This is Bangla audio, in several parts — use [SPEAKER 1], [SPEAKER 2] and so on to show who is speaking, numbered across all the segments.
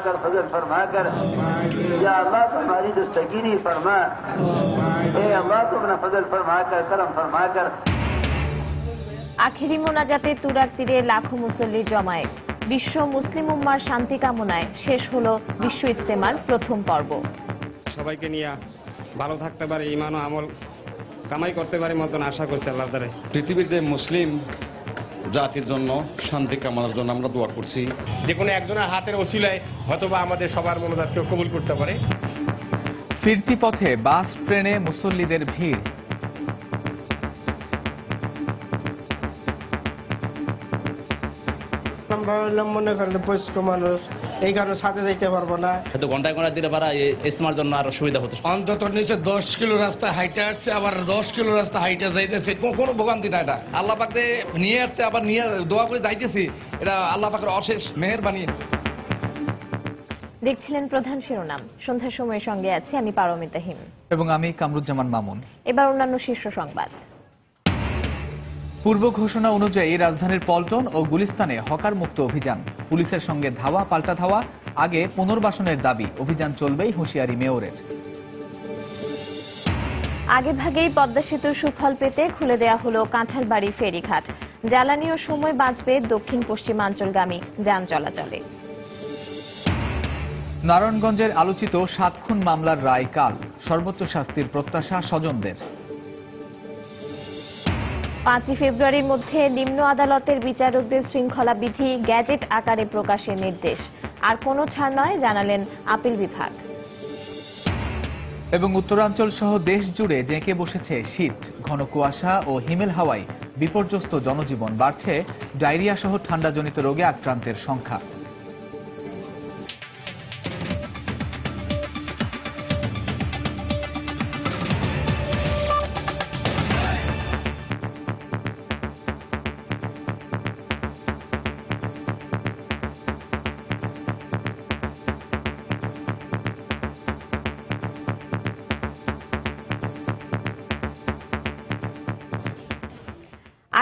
[SPEAKER 1] फजल फरमा कर, या अल्लाह तो हमारी दस्तगीरी फरमा, ए अल्लाह तो अपना फजल फरमा कर, करम फरमा कर।
[SPEAKER 2] আখেরি মোনাজাতে তুরাগ তীরে লাখো মুসল্লির জমায়েত। বিশ্ব মুসলিম উম্মার শান্তি কামনায় শেষ হলো বিশ্ব ইজতেমার প্রথম পর্ব।
[SPEAKER 3] সবাইকে নিয়ে ভালো থাকতে পারে, ঈমান ও আমল কামাই করতে পারে মতন আশা করছি আল্লাহর দ্বারা।
[SPEAKER 4] পৃথিবীর যে মুসলিম জাতির জন্য শান্তি কামনার জন্য আমরা দোয়া করছি।
[SPEAKER 3] যে কোনো একজনের হাতের ওসিলায় হয়তোবা আমাদের সবার মনোজাতকে কবুল করতে পারে।
[SPEAKER 5] ফিরতি পথে বাস ট্রেনে মুসল্লিদের ভিড়।
[SPEAKER 6] আমরা হলাম মনে করেন বয়স্ক মানুষ, এই কারণে সাথে যাইতে পারবো না।
[SPEAKER 7] হয়তো ঘন্টায় ঘন্টা দিলে পারা ইস্তেমার জন্য আরো সুবিধা হতো।
[SPEAKER 8] অন্তত নিচে 10 কিলো রাস্তা হাইটে আসছে, আবার 10 কিলো রাস্তা হাইটে যাইতেছে, কোনো ভোগান্তি না। এটা আল্লাহ পাকে নিয়ে আসছে, আবার নিয়ে দোয়া করে যাইতেছি, এটা আল্লাহ পাকের অশেষ মেহেরবানি।
[SPEAKER 2] দেখছিলেন প্রধান শিরোনাম। সন্ধ্যার সময়ের সঙ্গে আছি আমি পারমিতা হিম
[SPEAKER 5] এবং আমি কামরুজ্জামান মামুন।
[SPEAKER 2] এবার অন্যান্য শীর্ষ সংবাদ।
[SPEAKER 5] পূর্ব ঘোষণা অনুযায়ী রাজধানীর পল্টন ও গুলিস্তানে হকার মুক্ত অভিযান। পুলিশের সঙ্গে ধাওয়া পাল্টা ধাওয়া, আগে পুনর্বাসনের দাবি। অভিযান চলবেই, হুঁশিয়ারি মেয়রের।
[SPEAKER 2] আগে ভাগেই পদ্মা সেতুর সুফল পেতে খুলে দেয়া হলো কাঁঠালবাড়ি ফেরিঘাট। জ্বালানি ও সময় বাঁচবে দক্ষিণ পশ্চিমাঞ্চলগামী যান চলাচলে।
[SPEAKER 5] নারায়ণগঞ্জের আলোচিত 7 খুন মামলার রায় কাল। সর্বোচ্চ শাস্তির প্রত্যাশা স্বজনদের।
[SPEAKER 2] 5 ফেব্রুয়ারির মধ্যে নিম্ন আদালতের বিচারকদের শৃঙ্খলা বিধি গ্যাজেট আকারে প্রকাশের নির্দেশ। আর কোনো ছাড় নয়, জানালেন আপিল বিভাগ।
[SPEAKER 5] এবং উত্তরাঞ্চল সহ দেশ জুড়ে জেঁকে বসেছে শীত। ঘন কুয়াশা ও হিমেল হাওয়ায় বিপর্যস্ত জনজীবন। বাড়ছে ডায়রিয়া সহ ঠান্ডাজনিত রোগে আক্রান্তের সংখ্যা।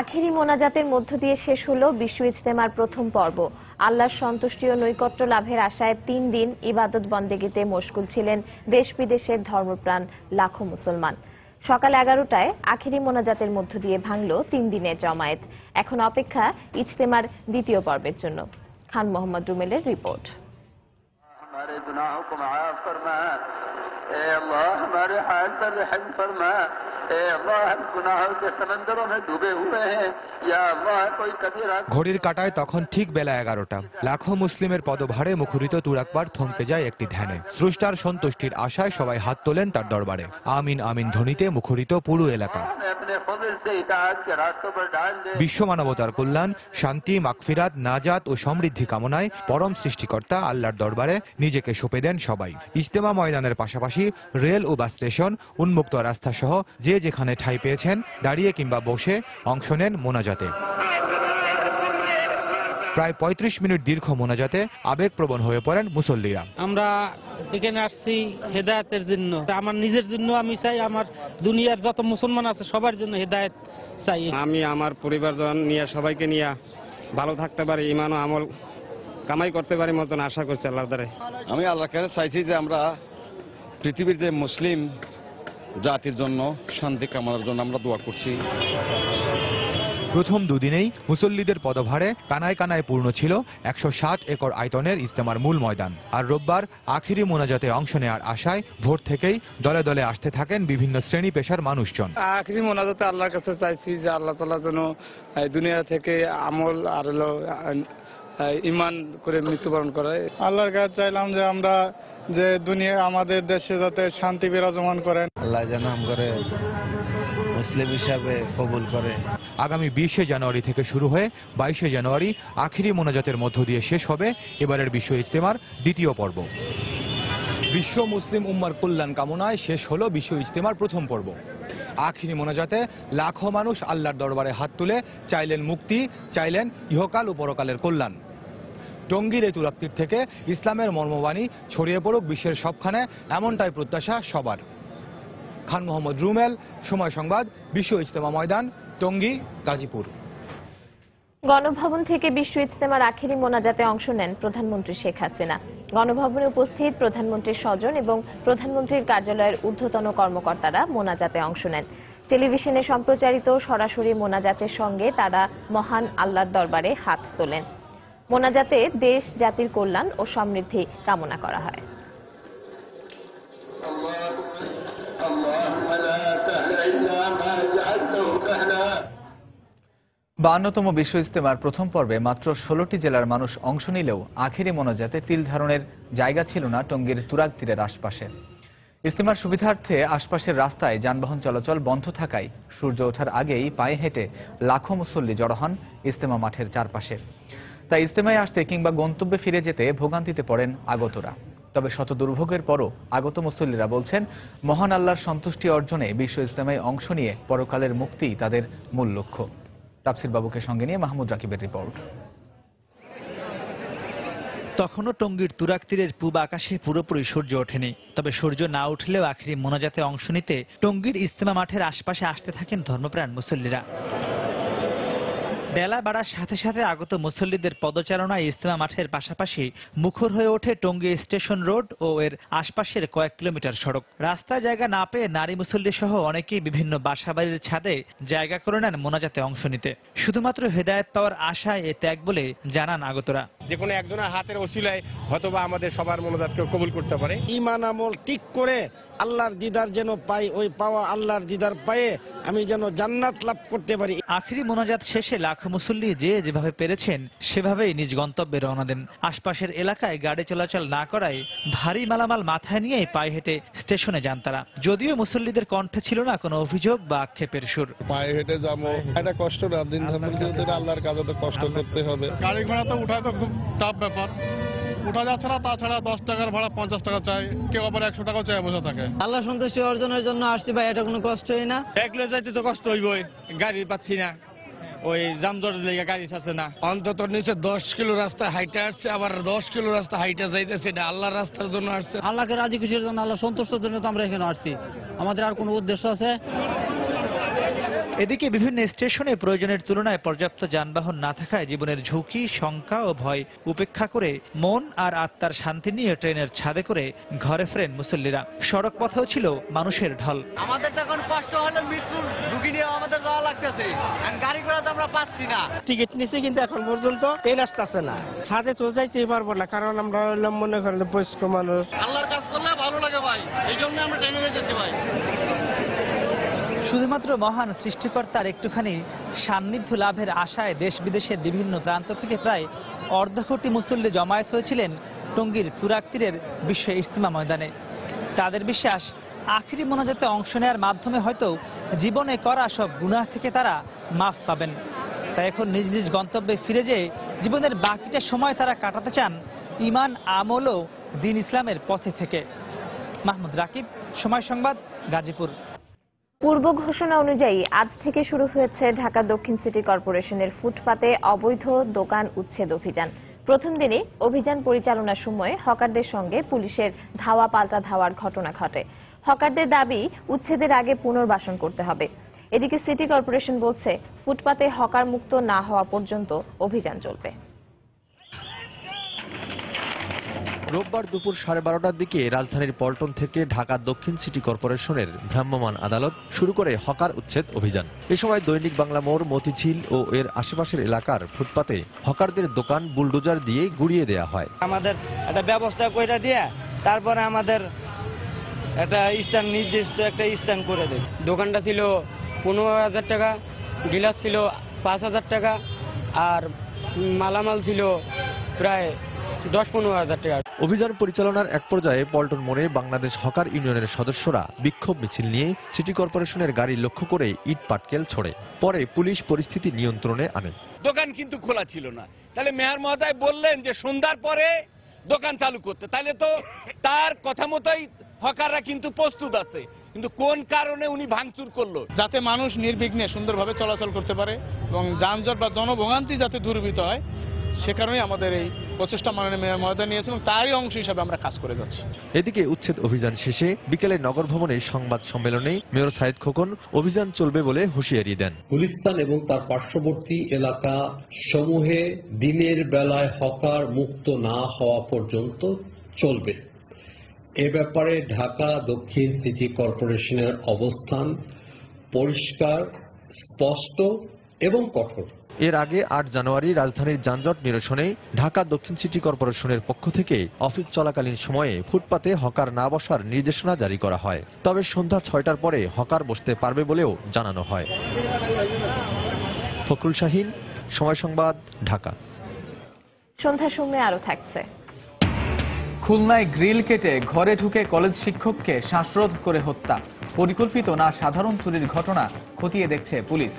[SPEAKER 2] আখেরি মোনাজাতের মধ্য দিয়ে শেষ হলো বিশ্ব ইজতেমার প্রথম পর্ব। আল্লাহর সন্তুষ্টি ও নৈকট্য লাভের আশায় 3 দিন ইবাদত বন্দেগীতে মশগুল ছিলেন দেশ বিদেশের ধর্মপ্রাণ লাখো মুসলমান। সকাল 11টায় আখেরি মোনাজাতের মধ্য দিয়ে ভাঙল 3 দিনের জমায়েত। এখন অপেক্ষা ইজতেমার দ্বিতীয় পর্বের জন্য। খান মোহাম্মদ রুমেলের রিপোর্ট।
[SPEAKER 9] ঘড়ির কাঁটায় তখন ঠিক বেলা 11টা। লাখো মুসলিমের পদভারে মুখরিত তুরাগপাড় থমকে যায় একটি ধ্যানে। স্রষ্টার সন্তুষ্টির আশায় সবাই হাত তোলেন তার দরবারে। আমিন আমিন ধ্বনিতে মুখরিত পুরো এলাকা। বিশ্ব মানবতার কল্যাণ, শান্তি, মাগফিরাত, নাজাত ও সমৃদ্ধি কামনায় পরম সৃষ্টিকর্তা আল্লাহর দরবারে নিজেকে সঁপে দেন সবাই। ইজতেমা ময়দানের পাশাপাশি রেল ও বাস স্টেশন, উন্মুক্ত রাস্তা সহ যে যেখানে ঠাঁই পেয়েছেন দাঁড়িয়ে কিংবা বসে অংশ নেন মোনাজাতে। প্রায় 35 মিনিট দীর্ঘ মোনাজাতে আবেগপ্রবণ হয়ে পড়েন মুসল্লিরা।
[SPEAKER 6] আমরা এখানে আসছি হেদায়েতের জন্য। আমার নিজের জন্য আমি চাই, আমার দুনিয়ার যত মুসলমান আছে সবার জন্য হেদায়েত চাই।
[SPEAKER 3] আমি আমার পরিবারজন নিয়ে সবাইকে নিয়ে ভালো থাকতে পারি, ঈমান ও আমল কামাই করতে পারি মতন আশা করছি আল্লাহর দ্বারা।
[SPEAKER 4] আমি আল্লাহর কাছে চাইছি যে আমরা পৃথিবীর যে মুসলিম জাতির জন্য শান্তি কামনার জন্য আমরা দোয়া করছি।
[SPEAKER 9] প্রথম দুদিনেই মুসল্লিদের পদভারে কানায় কানায় পূর্ণ ছিল 107 একর আয়তনের ইজতেমার মূল ময়দান। আর রোববার আখিরি মোনাজাতে অংশ নেওয়ার আশায় ভোর থেকেই দলে দলে আসতে থাকেন বিভিন্ন শ্রেণী পেশার মানুষজন।
[SPEAKER 6] আখেরি মোনাজাতে আল্লাহর কাছে চাইছি যে আল্লাহ তাআলা যেন দুনিয়া থেকে আমল আর ঈমান করে মৃত্যুবরণ করে। আল্লাহর কাছে চাইলাম যে আমরা যে দুনিয়া আমাদের দেশে যাতে শান্তি বিরাজমান করেন।
[SPEAKER 10] আল্লাহ যেন আমগরে মুসলিম হিসাবে কবুল করে।
[SPEAKER 9] আগামী 20 জানুয়ারি থেকে শুরু হয়ে 22 জানুয়ারি আখিরি মোনাজাতের মধ্য দিয়ে শেষ হবে এবারের বিশ্ব ইজতেমার দ্বিতীয় পর্ব। বিশ্ব মুসলিম উম্মার কল্যাণ কামনায় শেষ হলো বিশ্ব ইজতেমার প্রথম পর্ব। আখিরি মোনাজাতে লাখো মানুষ আল্লাহর দরবারে হাত তুলে চাইলেন মুক্তি, চাইলেন ইহকাল ও পরকালের কল্যাণ। টঙ্গীর এই তুরাগতীর থেকে ইসলামের মর্মবাণী ছড়িয়ে পড়ুক বিশ্বের সবখানে, এমনটাই প্রত্যাশা সবার। খান মোহাম্মদ রুমেল, সময় সংবাদ, বিশ্ব ইজতেমা ময়দান, টঙ্গী, গাজীপুর।
[SPEAKER 2] গণভবন থেকে বিশ্ব ইজতেমার আখেরি মোনাজাতে অংশ নেন প্রধানমন্ত্রী শেখ হাসিনা। গণভবনে উপস্থিত প্রধানমন্ত্রীর স্বজন এবং প্রধানমন্ত্রীর কার্যালয়ের ঊর্ধ্বতন কর্মকর্তারা মোনাজাতে অংশ নেন। টেলিভিশনে সম্প্রচারিত সরাসরি মোনাজাতের সঙ্গে তারা মহান আল্লাহর দরবারে হাত তোলেন। মোনাজাতে দেশ জাতির কল্যাণ ও সমৃদ্ধি কামনা করা হয়।
[SPEAKER 5] 52তম বিশ্ব ইজতেমার প্রথম পর্বে মাত্র 16টি জেলার মানুষ অংশ নিলেও আখেরি মোনাজাতে তিল ধারণের জায়গা ছিল না টঙ্গীর তুরাগ তীরের আশপাশে। ইজতেমার সুবিধার্থে আশপাশের রাস্তায় যানবাহন চলাচল বন্ধ থাকায় সূর্য ওঠার আগেই পায়ে হেঁটে লাখো মুসল্লি জড়ো হন ইজতেমা মাঠের চারপাশে। তাই ইজতেমায় আসতে কিংবা গন্তব্যে ফিরে যেতে ভোগান্তিতে পড়েন আগতরা। তবে শত দুর্ভোগের পরও আগত মুসল্লিরা বলছেন, মহান আল্লাহর সন্তুষ্টি অর্জনে বিশ্ব ইজতেমায় অংশ নিয়ে পরকালের মুক্তিই তাদের মূল লক্ষ্য। তাফসির বাবুকে সঙ্গে নিয়ে মাহমুদ রাকিবের রিপোর্ট।
[SPEAKER 11] তখনও টঙ্গীর তুরাগ তীরের পূব আকাশে পুরোপুরি সূর্য ওঠেনি। তবে সূর্য না উঠলেও আখেরি মোনাজাতে অংশ নিতে টঙ্গীর ইজতেমা মাঠের আশপাশে আসতে থাকেন ধর্মপ্রাণ মুসল্লিরা। বেলা বাড়ার সাথে সাথে আগত মুসল্লিদের পদচারণায় ইজতেমা মাঠের পাশাপাশি মুখর হয়ে ওঠে টঙ্গী স্টেশন রোড ও এর আশপাশের কয়েক কিলোমিটার সড়ক। রাস্তায় জায়গা না পেয়ে নারী মুসল্লি সহ অনেকেই বিভিন্ন বাসাবাড়ির ছাদে জায়গা করে নেন মোনাজাতে অংশ নিতে। শুধুমাত্র হেদায়েত পাওয়ার আশায় এ ত্যাগ বলে জানান আগতরা।
[SPEAKER 12] যে কোনো একজনের হাতের ওসিলায় হয়তোবা আমাদের সবার মোনাজাতকে কবুল করতে পারে।
[SPEAKER 13] ঈমান আমল ঠিক করে আল্লাহর দিদার যেন পাই, ওই পাওয়া আল্লাহর দিদার পায়ে আমি যেন জান্নাত লাভ করতে পারি।
[SPEAKER 11] আখেরি মোনাজাত শেষে লাখো মুসল্লি যে যেভাবে পেরেছেন সেভাবেই নিজ গন্তব্যে রওনা দেন। আশপাশের এলাকায় গাড়ি চলাচল না করায় ভারী মালামাল মাথায় নিয়ে পায়ে হেঁটে স্টেশনে যান তারা। যদিও মুসল্লিদের কণ্ঠে ছিল না কোনো অভিযোগ বা আক্ষেপের সুর।
[SPEAKER 14] পায়ে হেঁটে যাবো, এটা কষ্ট না, দিন ধার্মিক আল্লাহর কাজে তো কষ্ট করতে হবে।
[SPEAKER 15] গাড়ি ঘোড়া তো উঠায় তো খুব টাফ ব্যাপার, উঠা যাচ্ছে না। তাছাড়া 10 টাকার ভাড়া 50 টাকা চাই, কেউ আবার 100 টাকা চাই বসে থাকে।
[SPEAKER 16] আল্লাহ সন্তুষ্টি অর্জনের জন্য আসছি ভাই, এটা কোনো কষ্টই না।
[SPEAKER 12] একলে যাইতে তো কষ্ট হইবই, গাড়ি পাচ্ছি না, ওই জামজটের লেগে গাড়ি ছাড়ছে না। অন্তত নিচে 10 কিলো রাস্তা হাইটে আসছে, আবার 10 কিলো রাস্তা হাইটে যাইতেছে। এটা আল্লাহর রাস্তার জন্য আসছে,
[SPEAKER 16] আল্লাহকে রাজি খুশির জন্য, আল্লাহ সন্তুষ্টের জন্য তো আমরা এখানে আসছি। আমাদের আর কোনো উদ্দেশ্য আছে?
[SPEAKER 11] এদিকে বিভিন্ন স্টেশনে প্রয়োজনের তুলনায় পর্যাপ্ত যানবাহন না থাকায় জীবনের ঝুঁকি, শঙ্কা ও ভয় উপেক্ষা করে মন আর আত্মার শান্তি নিয়ে ট্রেনের ছাদে করে ঘরে ফেরেন মুসল্লিরা। সড়ক পথেও ছিল মানুষের ঢল।
[SPEAKER 16] আমাদের তো এখন কষ্ট হলো, মৃত্যুর ঝুঁকি নিয়ে আমাদের যাওয়া লাগতেছে, গাড়ি ঘোড়া তো আমরা পাচ্ছি না।
[SPEAKER 13] টিকিট নিচ্ছে কিন্তু এখন পর্যন্ত ট্রেন আসতেছে না। ছাদে তো যাইতেই পারবো না, কারণ আমরা হলাম মনে করেন বয়স্ক মানুষ।
[SPEAKER 16] আল্লাহর কাজ করলে ভালো লাগে ভাই, এই জন্য আমরা ট্রেনে যেতেছি ভাই।
[SPEAKER 11] শুধুমাত্র মহান সৃষ্টিকর্তার একটুখানি সান্নিধ্য লাভের আশায় দেশ বিদেশের বিভিন্ন প্রান্ত থেকে প্রায় অর্ধকোটি মুসল্লি জমায়েত হয়েছিলেন টঙ্গীর তুরাগ তীরের বিশ্ব ইজতেমা ময়দানে। তাদের বিশ্বাস, আখেরি মোনাজাতে অংশ নেওয়ার মাধ্যমে হয়তো জীবনে করা সব গুনাহ থেকে তারা মাফ পাবেন। তাই এখন নিজ নিজ গন্তব্যে ফিরে যেয়ে জীবনের বাকিটা সময় তারা কাটাতে চান ঈমান, আমল ও দ্বীন ইসলামের পথে থেকে। মাহমুদ রাকিব, সময় সংবাদ, গাজীপুর।
[SPEAKER 2] পূর্ব ঘোষণা অনুযায়ী আজ থেকে শুরু হয়েছে ঢাকা দক্ষিণ সিটি কর্পোরেশনের ফুটপাতে অবৈধ দোকান উচ্ছেদ অভিযান। প্রথম দিনে অভিযান পরিচালনার সময় হকারদের সঙ্গে পুলিশের ধাওয়া পাল্টা ধাওয়ার ঘটনা ঘটে। হকারদের দাবি, উচ্ছেদের আগে পুনর্বাসন করতে হবে। এদিকে সিটি কর্পোরেশন বলছে, ফুটপাতে হকার মুক্ত না হওয়া পর্যন্ত অভিযান চলবে।
[SPEAKER 17] রোববার দুপুর 12:30টার দিকে রাজধানীর পল্টন থেকে ঢাকা দক্ষিণ সিটি কর্পোরেশনের ভ্রাম্যমাণ আদালত শুরু করে হকার উচ্ছেদ অভিযান। এ সময় দৈনিক বাংলা মোড়, মতিঝিল ও এর আশেপাশের এলাকার ফুটপাতে হকারদের দোকান বুলডোজার দিয়ে গুড়িয়ে দেওয়া হয়।
[SPEAKER 16] আমাদের একটা ব্যবস্থা করে দিয়ে তারপরে আমাদের একটা স্থান, নির্দিষ্ট একটা স্থান করে দেয়। দোকানটা ছিল 15,000 টাকা, গিলাস ছিল 5,000 টাকা, আর মালামাল ছিল প্রায় 10-15,000 টাকা।
[SPEAKER 17] অভিযান পরিচালনার এক পর্যায়ে পল্টন মোড়ে বাংলাদেশ হকার ইউনিয়নের সদস্যরা বিক্ষোভ মিছিল নিয়ে সিটি কর্পোরেশনের গাড়ি লক্ষ্য করে ইট পাটকেল ছোড়ে। পরে পুলিশ পরিস্থিতি নিয়ন্ত্রণে আনে।
[SPEAKER 18] দোকান কিন্তু খোলা ছিল না, তাহলে মেয়র মহোদয় বললেন যে সন্ধ্যার পরে দোকান চালু করতে, তাহলে তো তার কথা মতোই হকাররা কিন্তু প্রস্তুত আছে, কিন্তু কোন কারণে উনি ভাঙচুর করলো?
[SPEAKER 15] যাতে মানুষ নির্বিঘ্নে সুন্দরভাবে চলাচল করতে পারে এবং যানজট বা জনভোগান্তি যাতে দূরীভূত হয়, সে কারণেই আমাদের এই প্রচেষ্টা মাননীয় মেয়র মহোদয় নিয়েছেন এবং তারই অংশ হিসাবে আমরা কাজ করে যাচ্ছি।
[SPEAKER 17] এদিকে উচ্ছেদ অভিযান শেষে বিকেলে নগর ভবনে সংবাদ সম্মেলনে মেয়র সাইদ খোকন অভিযান চলবে বলে হুঁশিয়ারি দেন।
[SPEAKER 19] গুলিস্তান এবং তার পার্শ্ববর্তী এলাকা সমূহে দিনের বেলায় হকার মুক্ত না হওয়া পর্যন্ত চলবে। এ ব্যাপারে ঢাকা দক্ষিণ সিটি কর্পোরেশনের অবস্থান পরিষ্কার, স্পষ্ট এবং কঠোর।
[SPEAKER 17] এর আগে ৮ জানুয়ারি রাজধানীর যানজট নিরসনে ঢাকা দক্ষিণ সিটি কর্পোরেশনের পক্ষ থেকে অফিস চলাকালীন সময়ে ফুটপাতে হকার না বসার নির্দেশনা জারি করা হয়। তবে সন্ধ্যা ৬টার পরে হকার বসতে পারবে বলেও জানানো হয়। ফখরুল শাহীন, সময় সংবাদ, ঢাকা।
[SPEAKER 2] সন্ধ্যার সময় আরো থাকছে।
[SPEAKER 5] খুলনায় গ্রিল কেটে ঘরে ঢুকে কলেজ শিক্ষককে শ্বাসরোধ করে হত্যা। পরিকল্পিত না সাধারণ চুরির ঘটনা খতিয়ে দেখছে পুলিশ।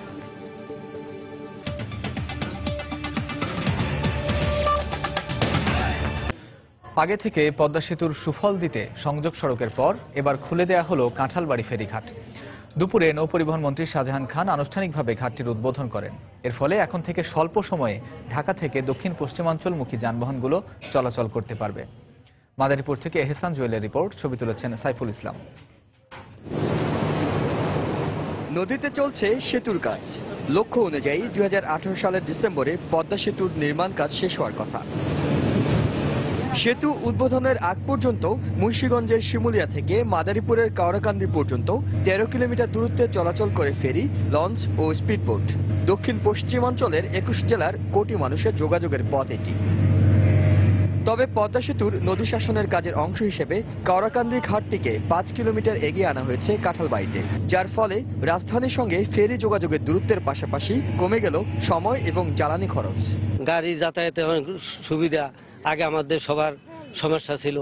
[SPEAKER 5] আগে থেকে পদ্মা সেতুর সুফল দিতে সংযোগ সড়কের পর এবার খুলে দেয়া হলো কাঁঠালবাড়ি ফেরিঘাট। দুপুরে নৌপরিবহন মন্ত্রী শাহজাহান খান আনুষ্ঠানিকভাবে ঘাটটির উদ্বোধন করেন। এর ফলে এখন থেকে স্বল্প সময়ে ঢাকা থেকে দক্ষিণ পশ্চিমাঞ্চলমুখী যানবাহনগুলো চলাচল করতে পারবে। মাদারীপুর থেকে এহসান জুয়েলের রিপোর্ট, ছবি তুলেছেন সাইফুল ইসলাম।
[SPEAKER 20] নদীতে চলছে সেতুর কাজ। লক্ষ্য অনুযায়ী 2018 সালের ডিসেম্বরে পদ্মা সেতুর নির্মাণ কাজ শেষ হওয়ার কথা। সেতু উদ্বোধনের আগ পর্যন্ত মুন্সিগঞ্জের শিমুলিয়া থেকে মাদারীপুরের কাওড়াকান্দি পর্যন্ত 13 কিলোমিটার দূরত্বে চলাচল করে ফেরি, লঞ্চ ও স্পিডবোট। দক্ষিণ পশ্চিমাঞ্চলের 21 জেলার কোটি মানুষের যোগাযোগের পথ এটি। তবে পদ্মা সেতুর নদী শাসনের কাজের অংশ হিসেবে কাওড়াকান্দি ঘাটটিকে 5 কিলোমিটার এগিয়ে আনা হয়েছে কাঁঠালবাড়িতে, যার ফলে রাজধানীর সঙ্গে ফেরি যোগাযোগের দূরত্বের পাশাপাশি কমে গেল সময় এবং জ্বালানি খরচ।
[SPEAKER 21] গাড়ি যাতায়াতে অনেক সুবিধা। আগে আমাদের সবার সমস্যা ছিল,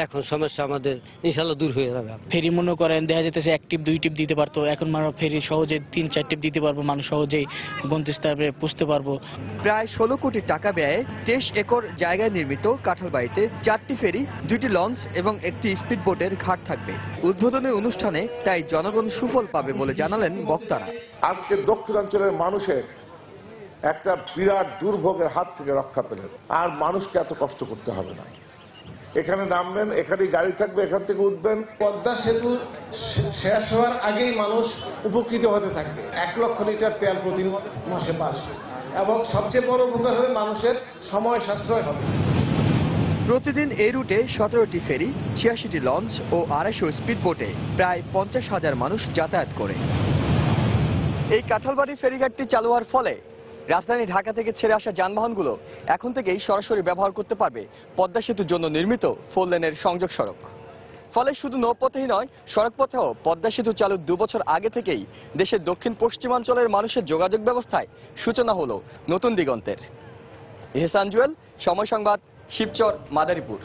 [SPEAKER 21] এখন সমস্যা আমাদের ইনশাল্লাহ দূর হয়ে যাবে।
[SPEAKER 22] ফেরি মনে করেন দেখা যেতেছে 1 টিপ 2 টিপ দিতে পারতো, এখন আমরা ফেরি সহজে 3-4 টিপ দিতে পারবো, মানুষ সহজেই গন্তব্যস্থলে পৌঁছতে পারবো।
[SPEAKER 20] প্রায় 16 কোটি টাকা ব্যয়ে 23 একর জায়গায় নির্মিত কাঁঠালবাড়িতে 4টি ফেরি, 2টি লঞ্চ এবং একটি স্পিডবোটের ঘাট থাকবে। উদ্বোধনী অনুষ্ঠানে তাই জনগণ সুফল পাবে বলে জানালেন বক্তারা।
[SPEAKER 23] আজকে দক্ষিণাঞ্চলের মানুষের একটা বিরাট দুর্ভোগের হাত থেকে রক্ষা পেলেন, আর মানুষকে এত কষ্ট করতে হবে না। এখানে নামবেন, এখানেই গাড়ি থাকবে, এখান থেকে উঠবেন।
[SPEAKER 24] পদ্মা সেতু শেষ হওয়ার আগেই মানুষ উপকৃত হতে থাকবে। 1 লক্ষ লিটার তেল প্রতি মাসে বাঁচবে এবং সবচেয়ে বড় উপকার হবে মানুষের সময় সাশ্রয় হবে।
[SPEAKER 20] প্রতিদিন এই রুটে 17টি ফেরি, 86টি লঞ্চ ও 250 স্পিডবোটে প্রায় 50,000 মানুষ যাতায়াত করে। এই কাঁঠালবাড়ি ফেরিঘাটটি চালু হওয়ার ফলে রাজধানী ঢাকা থেকে ছেড়ে আসা যানবাহনগুলো এখন থেকেই সরাসরি ব্যবহার করতে পারবে পদ্মা সেতুর জন্য নির্মিত 4 লেনের সংযোগ সড়ক। ফলে শুধু নৌপথেই নয়, সড়কপথেও পদ্মা সেতু চালুর 2 বছর আগে থেকেই দেশের দক্ষিণ পশ্চিমাঞ্চলের মানুষের যোগাযোগ ব্যবস্থায় সূচনা হলো নতুন দিগন্তের। এহসান জুয়েল, সময় সংবাদ, শিবচর, মাদারীপুর।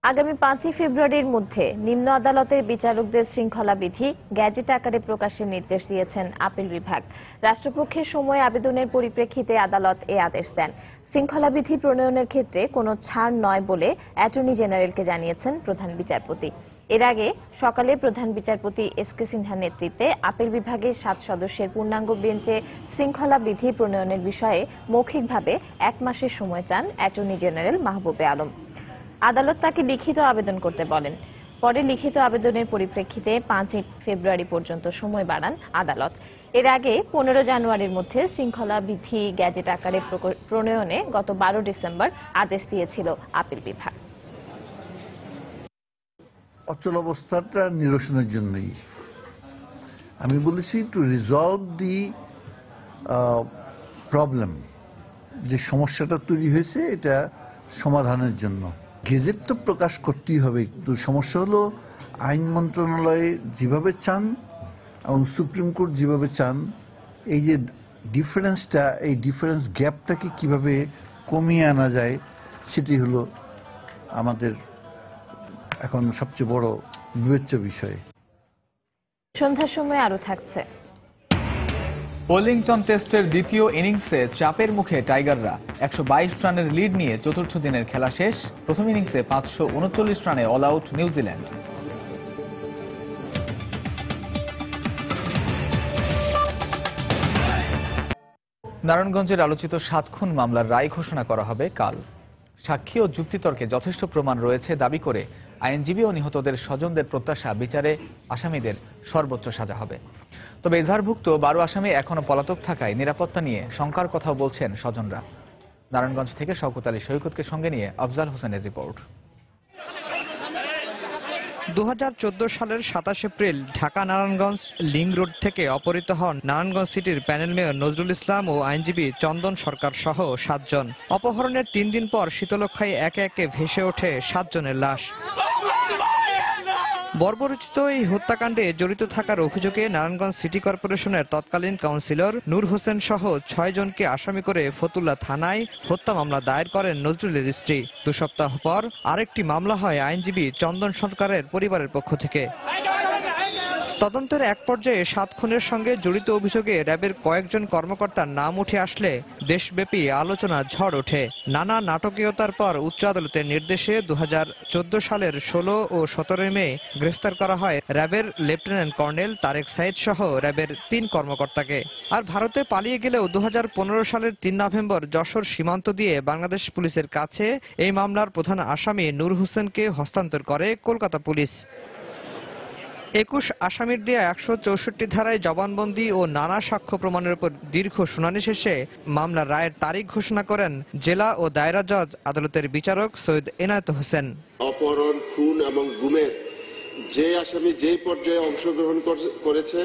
[SPEAKER 2] আগামী 5ই ফেব্রুয়ারির মধ্যে নিম্ন আদালতের বিচারকদের শৃঙ্খলা বিধি গ্যাজেট আকারে প্রকাশের নির্দেশ দিয়েছেন আপিল বিভাগ। রাষ্ট্রপক্ষের সময় আবেদনের পরিপ্রেক্ষিতে আদালত এ আদেশ দেন। শৃঙ্খলা বিধি প্রণয়নের ক্ষেত্রে কোনো ছাড় নয় বলে অ্যাটর্নি জেনারেলকে জানিয়েছেন প্রধান বিচারপতি। এর আগে সকালে প্রধান বিচারপতি এস.কে. সিনহার নেতৃত্বে আপিল বিভাগের 7 সদস্যের পূর্ণাঙ্গ বেঞ্চে শৃঙ্খলা বিধি প্রণয়নের বিষয়ে মৌখিকভাবে 1 মাসের সময় চান অ্যাটর্নি জেনারেল মাহবুবে আলম। আদালত তাকে লিখিত আবেদন করতে বলেন। পরে লিখিত আবেদনের পরিপ্রেক্ষিতে 5 ফেব্রুয়ারি পর্যন্ত সময় বাড়ান আদালত। এর আগে 15 জানুয়ারির মধ্যে শৃঙ্খলা বিধি গ্যাজেট আকারে প্রণয়নে গত 12 ডিসেম্বর আদেশ দিয়েছিল আপিল বিভাগ।
[SPEAKER 25] অচল অবস্থাটা নিরসনের জন্যই আমি বলেছি টু রিজলভ দি প্রবলেম, যে সমস্যাটা তৈরি হয়েছে এটা সমাধানের জন্য। গেজেট তো প্রকাশ করতেই হবে, কিন্তু সমস্যা হলো আইন মন্ত্রণালয়ে যেভাবে চান এবং সুপ্রিম কোর্ট যেভাবে চান, এই যে ডিফারেন্সটা, এই ডিফারেন্স গ্যাপটাকে কিভাবে কমিয়ে আনা যায়, সেটি হলো আমাদের এখন সবচেয়ে বড় বিবেচ্য বিষয়।
[SPEAKER 2] সন্ধ্যার সময় আরো থাকছে।
[SPEAKER 5] ওয়েলিংটন টেস্টের দ্বিতীয় ইনিংসে চাপের মুখে টাইগাররা 122 রানের লিড নিয়ে চতুর্থ দিনের খেলা শেষ। প্রথম ইনিংসে 539 রানে অল আউট নিউজিল্যান্ড। নারায়ণগঞ্জের আলোচিত 7 খুন মামলার রায় ঘোষণা করা হবে কাল। সাক্ষী ও যুক্তিতর্কে যথেষ্ট প্রমাণ রয়েছে দাবি করে আইনজীবী ও নিহতদের স্বজনদের প্রত্যাশা বিচারে আসামিদের সর্বোচ্চ সাজা হবে। তবে এজাহারভুক্ত 12 আসামি এখনো পলাতক থাকায় নিরাপত্তা নিয়ে শঙ্কার কথাও বলছেন স্বজনরা। নারায়ণগঞ্জ থেকে শওকত আলী সৈকতকে সঙ্গে নিয়ে আফজাল হোসেনের রিপোর্ট।
[SPEAKER 1] 2014 সালের 27 April Dhaka Narayanganj link road থেকে অপহৃত হন নারায়ণগঞ্জ সিটির প্যানেল মেয়র নজরুল ইসলাম ও আইনজীবী চন্দন সরকার সহ 7 জন। অপহরণের 3 দিন পর শীতলক্ষ্যায় একে একে ভেসে ওঠে 7 জনের লাশ। বর্বরচিত এই হত্যাকাণ্ডে জড়িত থাকার অভিযোগে নারায়ণগঞ্জ সিটি কর্পোরেশনের তৎকালীন কাউন্সিলর নূর হোসেন সহ 6 জনকে আসামি করে ফতুল্লা থানায় হত্যা মামলা দায়ের করেন নজরুলের স্ত্রী। 2 সপ্তাহ পর আরেকটি মামলা হয় আইনজীবী চন্দন সরকারের পরিবারের পক্ষ থেকে। তদন্তের এক পর্যায়ে 7 খুনের সঙ্গে জড়িত অভিযোগে র্যাবের কয়েকজন কর্মকর্তার নাম উঠে আসলে দেশব্যাপী আলোচনা ঝড় ওঠে। নানা নাটকীয়তার পর উচ্চ আদালতের নির্দেশে 2014 সালের 16 ও 17 মে গ্রেফতার করা হয় র্যাবের লেফটেন্যান্ট কর্নেল তারেক সাইদ সহ র্যাবের 3 কর্মকর্তাকে। আর ভারতে পালিয়ে গেলেও 2015 সালের 3 নভেম্বর যশোর সীমান্ত দিয়ে বাংলাদেশ পুলিশের কাছে এই মামলার প্রধান আসামি নূর হোসেনকে হস্তান্তর করে কলকাতা পুলিশ। 21 আসামির দেয়া 164 ধারায় জবানবন্দি ও নানা সাক্ষ্য প্রমাণের উপর দীর্ঘ শুনানি শেষে মামলার রায়ের তারিখ ঘোষণা করেন জেলা ও দায়রা জজ আদালতের বিচারক সৈয়দ এনায়েত হোসেন।
[SPEAKER 3] অপহরণ, খুন এবং গুমের যে আসামি যে পর্যায়ে অংশগ্রহণ করেছে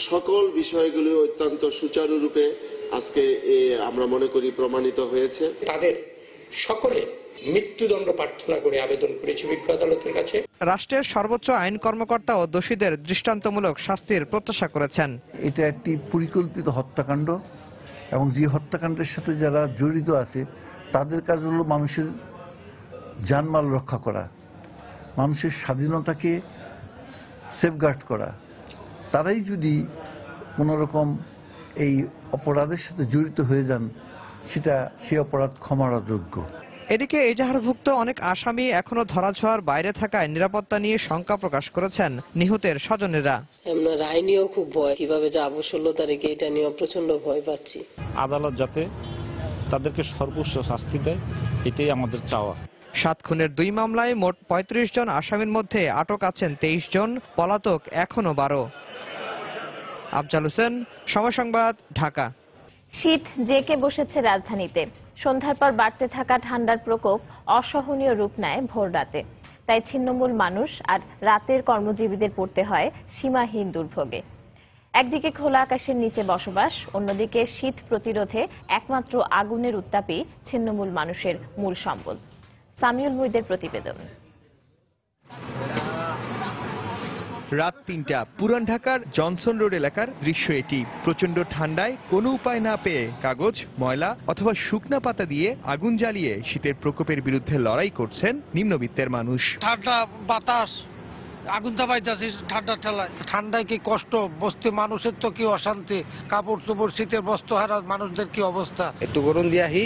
[SPEAKER 3] সকল বিষয়গুলো অত্যন্ত সুচারুরূপে আজকে আমরা মনে করি প্রমাণিত হয়েছে।
[SPEAKER 4] তাদের সকলে মৃত্যুদণ্ড প্রার্থনা করে আবেদন করেছে বিজ্ঞ আদালতের কাছে।
[SPEAKER 1] রাষ্ট্রের সর্বোচ্চ আইন কর্মকর্তা ও দোষীদের দৃষ্টান্তমূলক শাস্তির প্রত্যাশা করেছেন।
[SPEAKER 25] এটা একটি পরিকল্পিত হত্যাকাণ্ড এবং যে হত্যাকাণ্ডের সাথে যারা জড়িত আছে তাদের কাজ হলো মানুষের জানমাল রক্ষা করা, মানুষের স্বাধীনতাকে সেফগার্ড করা। তারাই যদি কোনো রকম এই অপরাধের সাথে জড়িত হয়ে যান সেটা সেই অপরাধ ক্ষমার অযোগ্য।
[SPEAKER 1] এদিকে এজাহারভুক্ত অনেক আসামি এখনো ধরাছোঁয়ার বাইরে থাকায় নিরাপত্তা নিয়ে শঙ্কা প্রকাশ করেছেন নিহতের স্বজনেরা।
[SPEAKER 7] আমরা রায় নিয়েও খুব ভয়, কিভাবে যাবো 16 তারিখে, এটা নিয়ে প্রচন্ড ভয় পাচ্ছি।
[SPEAKER 8] আদালত যাতে তাদেরকে সর্বোচ্চ শাস্তি দেয়, এটাই আমাদের চাওয়া।
[SPEAKER 1] 7 খুনের 2 মামলায় মোট 35 জন আসামির মধ্যে আটক আছেন 23 জন, পলাতক এখনো 12। আফজাল হোসেন, সময় সংবাদ, ঢাকা।
[SPEAKER 2] শীত জেঁকে বসেছে রাজধানীতে। সন্ধ্যার পর বাড়তে থাকা ঠান্ডার প্রকোপ অসহনীয় রূপ নেয় ভোর রাতে। তাই ছিন্নমূল মানুষ আর রাতের কর্মজীবীদের পড়তে হয় সীমাহীন দুর্ভোগে। একদিকে খোলা আকাশের নিচে বসবাস, অন্যদিকে শীত প্রতিরোধে একমাত্র আগুনের উত্তাপই ছিন্নমূল মানুষের মূল সম্বল। সামিউল মুইদের প্রতিবেদন।
[SPEAKER 26] রাত 3টা, পুরান ঢাকার জনসন রোড এলাকার দৃশ্য এটি। প্রচন্ড ঠান্ডায় কোনো উপায় না পেয়ে কাগজ, ময়লা অথবা শুকনা পাতা দিয়ে আগুন জ্বালিয়ে শীতের প্রকোপের বিরুদ্ধে লড়াই করছেন নিম্নবিত্তের মানুষ।
[SPEAKER 13] ঠান্ডা বাতাস, আগুন তাপাইতেছি ঠান্ডা ঠেলায়। ঠান্ডায় কি কষ্ট, বসতে মানুষের তো কি অশান্তি, কাপড় চোপড় শীতের বস্ত্র হারা মানুষদের কি অবস্থা।
[SPEAKER 27] একটু গরম দিয়ে আহি,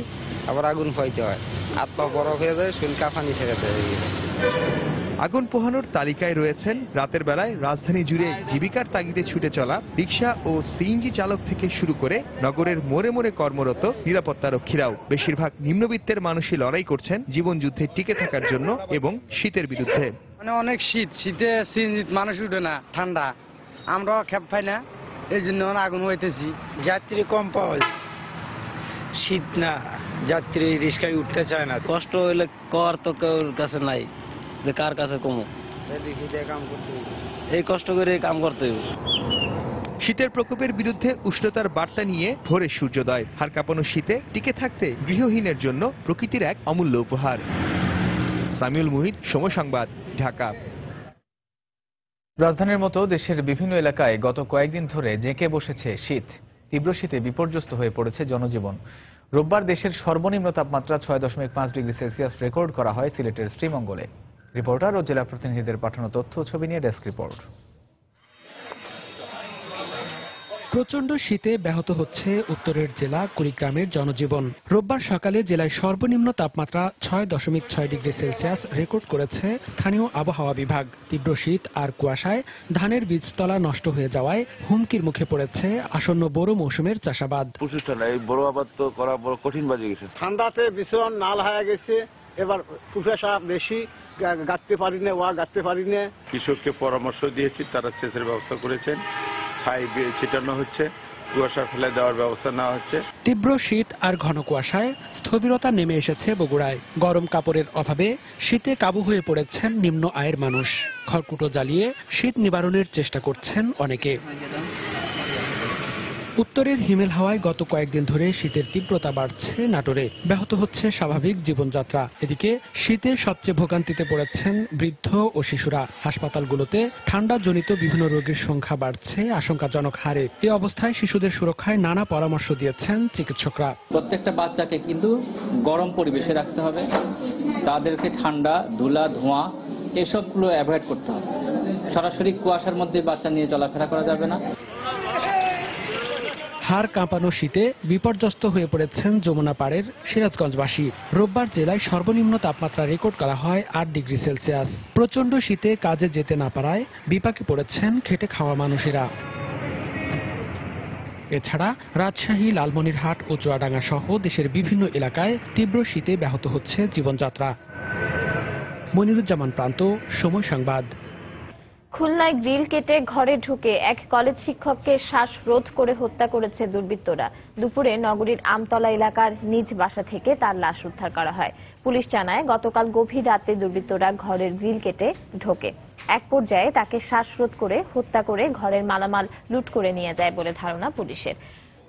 [SPEAKER 27] আবার আগুন পাইতে হয়, হাত পা বরফ হয়ে যায়, শরীর কাঁপানি ছেড়ে দেয়।
[SPEAKER 26] আগুন পোহানোর তালিকায় রয়েছেন রাতের বেলায় রাজধানী জুড়ে জীবিকার তাগিদে ছুটে চলা রিকশা ও সিএনজি চালক থেকে শুরু করে নগরের মোড়ে মোড়ে কর্মরত নিরাপত্তারক্ষীরাও। বেশিরভাগ নিম্নবিত্তের মানুষই লড়াই করছেন জীবন যুদ্ধে টিকে থাকার জন্য এবং শীতের বিরুদ্ধে।
[SPEAKER 13] মানে অনেক শীত, শীতে সিএনজি মানুষ উঠে না, ঠান্ডা, আমরাও খেপ পাই না, এই জন্য আগুন হইতেছি। যাত্রী কম পাওয়া যায়, শীত না, যাত্রী রিক্সায় উঠতে চায় না।
[SPEAKER 21] কষ্ট হইলে কর তো কেউ কাছে নাই, যে কার কাছে কমো, এই কষ্ট করে কাম করতে হবে।
[SPEAKER 26] শীতের প্রকোপের বিরুদ্ধে উষ্ণতার বার্তা নিয়ে ভোরে সূর্যোদয়। হাড় কাঁপানো শীতে টিকে থাকতে গৃহহীনের জন্য প্রকৃতির এক অমূল্য উপহার। সামিউল মুহিত, সময় সংবাদ, ঢাকা।
[SPEAKER 5] রাজধানীর মতো দেশের বিভিন্ন এলাকায় গত কয়েকদিন ধরে জেঁকে বসেছে শীত। তীব্র শীতে বিপর্যস্ত হয়ে পড়েছে জনজীবন। রোববার দেশের সর্বনিম্ন তাপমাত্রা 6.5 ডিগ্রি সেলসিয়াস রেকর্ড করা হয় সিলেটের শ্রীমঙ্গলে। রিপোর্টার ও জেলা প্রতিনিধিদের পাঠানো তথ্য ছবি নিয়ে ডেস্ক রিপোর্ট।
[SPEAKER 28] প্রচণ্ড শীতে ব্যাহত হচ্ছে উত্তরের জেলা কুড়িগ্রামের জনজীবন। রোববার সকালে জেলায় সর্বনিম্ন তাপমাত্রা 6.6 ডিগ্রি সেলসিয়াস রেকর্ড করেছে স্থানীয় আবহাওয়া বিভাগ। তীব্র শীত আর কুয়াশায় ধানের বীজতলা নষ্ট হয়ে যাওয়ায় হুমকির মুখে পড়েছে আসন্ন বোরো মৌসুমের চাষাবাদ।
[SPEAKER 29] প্রচুর ঠান্ডা, এই বড় আবাদ তো করা বড় কঠিন বাজে গেছে।
[SPEAKER 13] ঠান্ডাতে ভীষণ নাল হয়ে গেছে, এবার কুয়াশা বেশি, গাঁথতে পারি না, গাঁথতে পারি না।
[SPEAKER 29] কৃষককে পরামর্শ দিয়েছি, তারা সেচের ব্যবস্থা করেছেন, ছাই ছিটানো হচ্ছে, কুয়াশা ফেলে দেওয়ার ব্যবস্থা নেওয়া হচ্ছে।
[SPEAKER 28] তীব্র শীত আর ঘন কুয়াশায় স্থবিরতা নেমে এসেছে বগুড়ায়। গরম কাপড়ের অভাবে শীতে কাবু হয়ে পড়েছেন নিম্ন আয়ের মানুষ। খড়কুটো জ্বালিয়ে শীত নিবারণের চেষ্টা করছেন অনেকে। উত্তরের হিমেল হাওয়ায় গত কয়েকদিন ধরে শীতের তীব্রতা বাড়ছে নাটোরে। ব্যাহত হচ্ছে স্বাভাবিক জীবনযাত্রা। এদিকে শীতে সবচেয়ে ভোগান্তিতে পড়েছেন বৃদ্ধ ও শিশুরা। হাসপাতালগুলোতে ঠান্ডাজনিত বিভিন্ন রোগের সংখ্যা বাড়ছে আশঙ্কাজনক হারে। এই অবস্থায় শিশুদের সুরক্ষায় নানা পরামর্শ দিয়েছেন চিকিৎসকরা।
[SPEAKER 6] প্রত্যেকটা বাচ্চাকে কিন্তু গরম পরিবেশে রাখতে হবে, তাদেরকে ঠান্ডা, ধুলা, ধোঁয়া এসবগুলো অ্যাভয়েড করতে হবে। সরাসরি কুয়াশার মধ্যে বাচ্চা নিয়ে চলাফেরা করা যাবে না।
[SPEAKER 28] হাড় কাঁপানো শীতে বিপর্যস্ত হয়ে পড়েছেন যমুনা পাড়ের সিরাজগঞ্জবাসী। রোববার জেলায় সর্বনিম্ন তাপমাত্রা রেকর্ড করা হয় 8 ডিগ্রি সেলসিয়াস। প্রচণ্ড শীতে কাজে যেতে না পারায় বিপাকে পড়েছেন খেটে খাওয়া মানুষেরা। এছাড়া রাজশাহী, লালমনিরহাট ও চুয়াডাঙ্গা সহ দেশের বিভিন্ন এলাকায় তীব্র শীতে ব্যাহত হচ্ছে জীবনযাত্রা। মনিরুজ্জামান প্রান্ত, সময় সংবাদ।
[SPEAKER 2] খুলনায় গ্রিল কেটে ঘরে ঢুকে এক কলেজ শিক্ষককে শ্বাসরোধ করে হত্যা করেছে দুর্বৃত্তরা। দুপুরে নগরীর আমতলা এলাকার নিজ বাসা থেকে তার লাশ উদ্ধার করা হয়। পুলিশ জানায়, গতকাল গভীর রাতে দুর্বৃত্তরা ঘরের গ্রিল কেটে ঢোকে। এক পর্যায়ে তাকে শ্বাসরোধ করে হত্যা করে ঘরের মালামাল লুট করে নিয়ে যায় বলে ধারণা পুলিশের।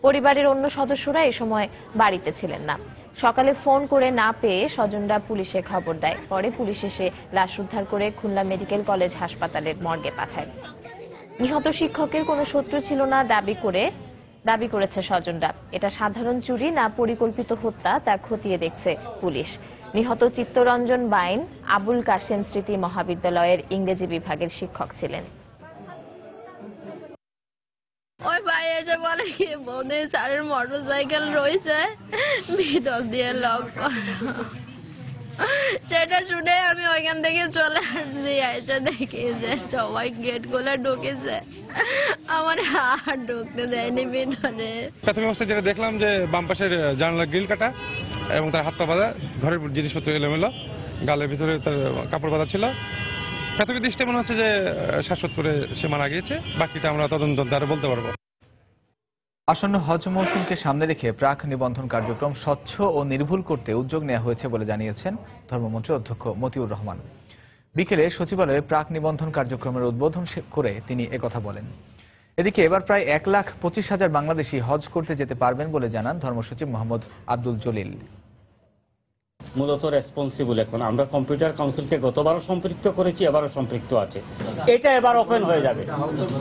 [SPEAKER 2] পরিবারের অন্য সদস্যরা এ সময় বাড়িতে ছিলেন না। সকালে ফোন করে না পেয়ে স্বজনরা পুলিশে খবর দেয়। পরে পুলিশ এসে লাশ উদ্ধার করে খুলনা মেডিকেল কলেজ হাসপাতালের মর্গে পাঠায়। নিহত শিক্ষকের কোনো শত্রু ছিল না দাবি করেছে স্বজনরা। এটা সাধারণ চুরি না পরিকল্পিত হত্যা তা খতিয়ে দেখছে পুলিশ। নিহত চিত্তরঞ্জন বাইন আবুল কাশেম স্মৃতি মহাবিদ্যালয়ের ইংরেজি বিভাগের শিক্ষক ছিলেন।
[SPEAKER 9] ওই ভাই এসে বলে কি বৌদি স্যারের মোটরসাইকেল রয়েছে ভিতর দিয়ে লক করা। সেটা শুনে আমি ওইখান থেকে চলে আসছি। এসে দেখি যে সবাই গেট খুলে ঢুকেছে, আমার হাত ঢুকতে দেয়নি ভিতরে।
[SPEAKER 10] প্রাথমিক অবস্থায় যেটা দেখলাম যে বাম পাশের জানালার গ্রিল কাটা এবং তার হাত পা বাঁধা, ঘরের জিনিসপত্র এলোমেলো, গালের ভিতরে তার কাপড় বাঁধা ছিল। প্রাথমিক দৃষ্টিতে মনে হচ্ছে যে শ্বাসরোধ করে সে মারা গিয়েছে। বাকিটা আমরা তদন্ত দ্বারা বলতে পারবো।
[SPEAKER 5] আসন্ন হজ মৌসুমকে সামনে রেখে প্রাক নিবন্ধন কার্যক্রম স্বচ্ছ ও নির্ভুল করতে উদ্যোগ নেওয়া হয়েছে বলে জানিয়েছেন ধর্মমন্ত্রী অধ্যক্ষ মতিউর রহমান। বিকেলে সচিবালয়ে প্রাক নিবন্ধন কার্যক্রমের উদ্বোধন করে তিনি একথা বলেন। এদিকে এবার প্রায় 1,25,000 বাংলাদেশি হজ করতে যেতে পারবেন বলে জানান ধর্মসচিব মোহাম্মদ আব্দুল জলিল।
[SPEAKER 11] মূলত রেসপন্সিবল এখন আমরা কম্পিউটার কাউন্সিলকে গতবারও সম্পৃক্ত করেছি, এবারও সম্পৃক্ত আছে। এটা এবার ওপেন হয়ে যাবে।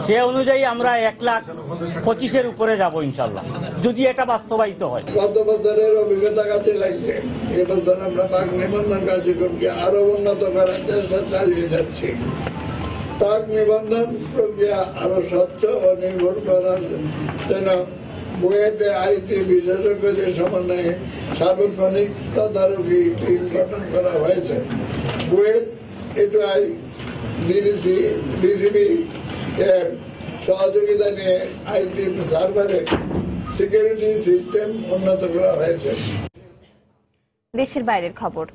[SPEAKER 11] সে অনুযায়ী আমরা 1,25,000-এর উপরে যাব ইনশাল্লাহ, যদি এটা বাস্তবায়িত হয়।
[SPEAKER 12] গত বছরের অভিজ্ঞতা কাজে লাগছে। এবছর আমরা প্রাক নিবন্ধন কার্যক্রমকে আরো উন্নত করার চেষ্টা চালিয়ে যাচ্ছি। প্রাক নিবন্ধন প্রক্রিয়া আরো স্বচ্ছ ও নির্ভর করার জন্য বুয়েটে আইটি বিশেষজ্ঞদের সমন্বয়ে সার্বক্ষণিক তদারকি টিম গঠন করা হয়েছে। বুয়েট এটিআই বিসিবি এর সহযোগিতা নিয়ে আইটি সার্ভারের সিকিউরিটি সিস্টেম উন্নত করা হয়েছে।
[SPEAKER 2] দেশের বাইরের খবর।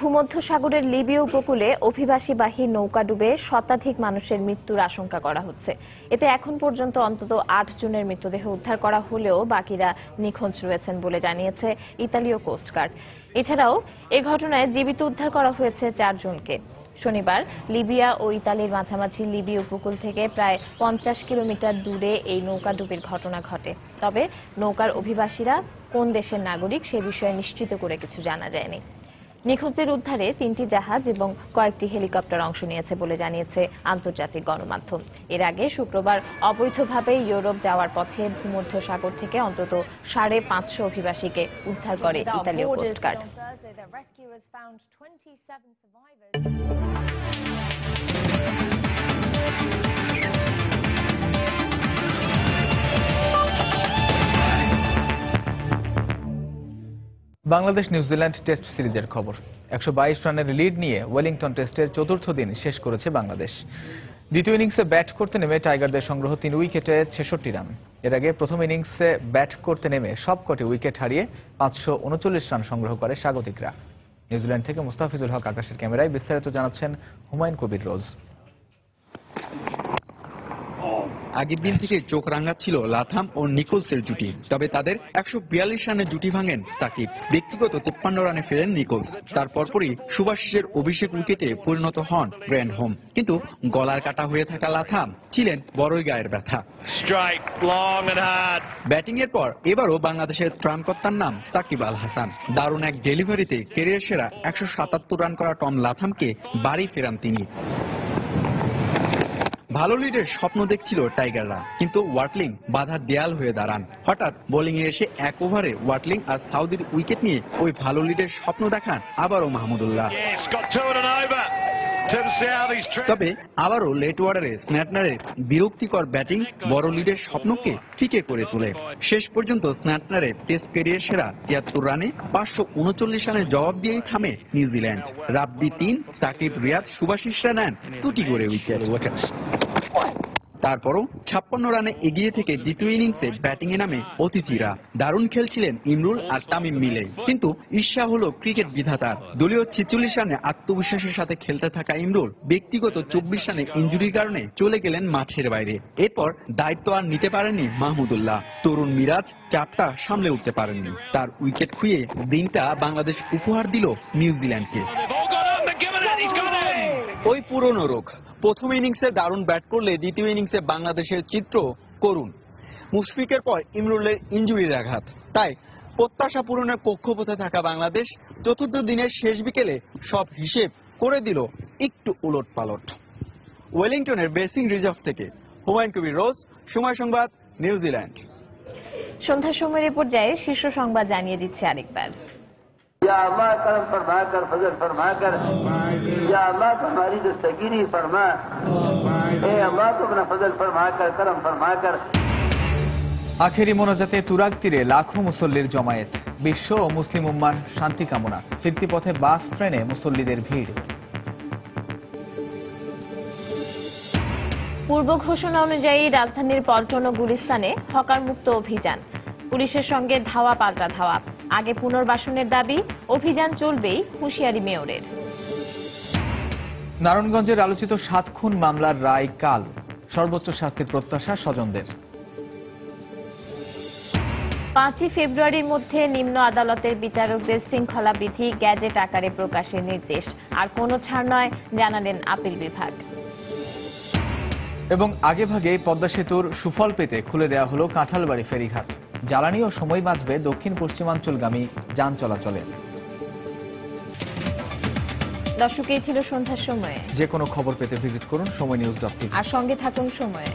[SPEAKER 2] ভূমধ্যসাগরের লিবীয় উপকূলে অভিবাসীবাহী নৌকা ডুবে শতাধিক মানুষের মৃত্যুর আশঙ্কা করা হচ্ছে। এতে এখন পর্যন্ত অন্তত 8 জনের মৃতদেহ উদ্ধার করা হলেও বাকিরা নিখোঁজ রয়েছেন বলে জানিয়েছে ইতালীয় কোস্টগার্ড। এছাড়াও এ ঘটনায় জীবিত উদ্ধার করা হয়েছে 4 জনকে। শনিবার লিবিয়া ও ইতালির মাঝামাঝি লিবীয় উপকূল থেকে প্রায় 50 কিলোমিটার দূরে এই নৌকাডুবির ঘটনা ঘটে। তবে নৌকার অভিবাসীরা কোন দেশের নাগরিক সে বিষয়ে নিশ্চিত করে কিছু জানা যায়নি। নিখোঁজদের উদ্ধারে 3টি জাহাজ এবং কয়েকটি হেলিকপ্টার অংশ নিয়েছে বলে জানিয়েছে আন্তর্জাতিক গণমাধ্যম। এর আগে শুক্রবার অবৈধভাবে ইউরোপ যাওয়ার পথে ভূমধ্যসাগর থেকে অন্তত 550 অভিবাসীকে উদ্ধার করে ইতালীয় কোস্টগার্ড।
[SPEAKER 5] বাংলাদেশ নিউজিল্যান্ড টেস্ট সিরিজের খবর। 122 রানের লিড নিয়ে ওয়েলিংটন টেস্টের 4র্থ দিন শেষ করেছে বাংলাদেশ। দ্বিতীয় ইনিংসে ব্যাট করতে নেমে টাইগারদের সংগ্রহ 3 উইকেটে 66 রান। এর আগে প্রথম ইনিংসে ব্যাট করতে নেমে সবকটি উইকেট হারিয়ে 539 রান সংগ্রহ করে স্বাগতিকরা। নিউজিল্যান্ড থেকে মুস্তাফিজুল হক আকাশের ক্যামেরায় বিস্তারিত জানাচ্ছেন হুমায়ুন কবির রোজ।
[SPEAKER 14] আগের দিন থেকে চোখ রাঙাচ্ছিল লাথাম ও নিকোলসের জুটি। তবে তাদের 142 রানে জুটি ভাঙেন সাকিব। ব্যক্তিগত 53 রানে ফেরেন নিকোলস। তার পরপরই সুভাশিসের অভিষেক উইকেটে পরিণত হন গ্র্যান্ড হোম। কিন্তু গলার কাটা হয়ে থাকা লাথাম ছিলেন বড়ই গায়ের ব্যথা। ব্যাটিং এর পর এবারও বাংলাদেশের ত্রাণকর্তার নাম সাকিব আল হাসান। দারুণ এক ডেলিভারিতে ক্যারিয়ার সেরা 177 রান করা টম লাথামকে বাড়ি ফেরান তিনি। ভালো লিডের স্বপ্ন দেখছিল টাইগাররা, কিন্তু ওয়াটলিং বাধার দেয়াল হয়ে দাঁড়ান। হঠাৎ বোলিং এ এসে এক ওভারে ওয়াটলিং আর সাউদির উইকেট নিয়ে ওই ভালো লিডের স্বপ্ন দেখান আবারও মাহমুদুল্লাহ। তবে আবারও লেট ওয়ার্ডারে স্ন্যাটনারের বিরক্তিকর ব্যাটিং বড় লিডের স্বপ্নকে ফিকে করে তোলে। শেষ পর্যন্ত স্ন্যাটনারের টেস্ট ক্যারিয়ার সেরা 73 রানে 539 রানের জবাব দিয়েই থামে নিউজিল্যান্ড। রাব্বি 3, সাকিব, রিয়াদ, সুভাশিসরা নেন 2টি করে উইকেট। তারপরও 56 রানে এগিয়ে থেকে দ্বিতীয় ইনিংসে ব্যাটিং এ নামে অতিথিরা। দারুণ খেলছিলেন ইমরুল আর তামিম মিলে, কিন্তু ঈর্ষা হলো ক্রিকেট বিধাতার। দলীয় 46 রানে আত্মবিশ্বাসের সাথে খেলতে থাকা ইমরুল ব্যক্তিগত 24 রানে ইনজুরির কারণে চলে গেলেন মাঠের বাইরে। এরপর দায়িত্ব আর নিতে পারেননি মাহমুদুল্লাহ। তরুণ মিরাজ 4টা সামলে উঠতে পারেননি। তার উইকেট খুইয়ে দিনটা বাংলাদেশ উপহার দিল নিউজিল্যান্ডকে। ওই পুরনো রোগ, প্রথম ইনিংসে দারুণ ব্যাট করলে দ্বিতীয় ইনিংসে বাংলাদেশের চিত্র করুন। মুশফিকের পর ইমরুলের ইনজুরির আঘাত, তাই প্রত্যাশা পূরণের কক্ষপথে থাকা বাংলাদেশ চতুর্থ দিনের শেষ বিকেলে সব হিসেব করে দিল একটু উলটপালট। ওয়েলিংটনের বেসিং রিজার্ভ থেকে হুমায়ুন কবির রোজ, সময় সংবাদ, নিউজিল্যান্ড।
[SPEAKER 2] সন্ধ্যার সময় রিপোর্ট যায় শীর্ষ সংবাদ জানিয়ে দিচ্ছে আরেকবার।
[SPEAKER 15] या अल्लाह करम फरमा कर फजल फरमा कर, या अल्लाह तो हमारी दस्तगीरी फरमा, ए अल्लाह तो अपना फजल फरमा कर करम फरमा कर।
[SPEAKER 5] আখেরি মোনাজাতে তুরাগ তীরে লাখো মুসল্লির জমায়েত। বিশ্ব ও মুসলিম উম্মার শান্তি কামনা। ফিরতি পথে বাস ট্রেনে মুসল্লিদের ভিড়।
[SPEAKER 2] পূর্ব ঘোষণা অনুযায়ী রাজধানীর পল্টন ও গুলিস্তানে হকার মুক্ত অভিযান। পুলিশের সঙ্গে ধাওয়া পাল্টা ধাওয়া। আগে পুনর্বাসনের দাবি, অভিযান চলবেই, হুঁশিয়ারি মেয়রের।
[SPEAKER 5] নারায়ণগঞ্জের আলোচিত 7 খুন মামলার রায় কাল। সর্বোচ্চ শাস্তির প্রত্যাশা স্বজনদের।
[SPEAKER 2] 5ই ফেব্রুয়ারির মধ্যে নিম্ন আদালতের বিচারকদের শৃঙ্খলা বিধি গ্যাজেট আকারে প্রকাশের নির্দেশ। আর কোনো ছাড় নয়, জানালেন আপিল বিভাগ।
[SPEAKER 5] এবং আগেভাগে পদ্মা সেতুর সুফল পেতে খুলে দেওয়া হলো কাঁঠালবাড়ি ফেরিঘাট। জ্বালানি ও সময় বাঁচবে দক্ষিণ পশ্চিমাঞ্চলগামী যান চলাচলে।
[SPEAKER 2] দর্শক, এই ছিল সন্ধ্যার সময়ে।
[SPEAKER 5] যে কোনো খবর পেতে ভিজিট করুন সময়নিউজ.tv।
[SPEAKER 2] আর সঙ্গে থাকুন সময়ে।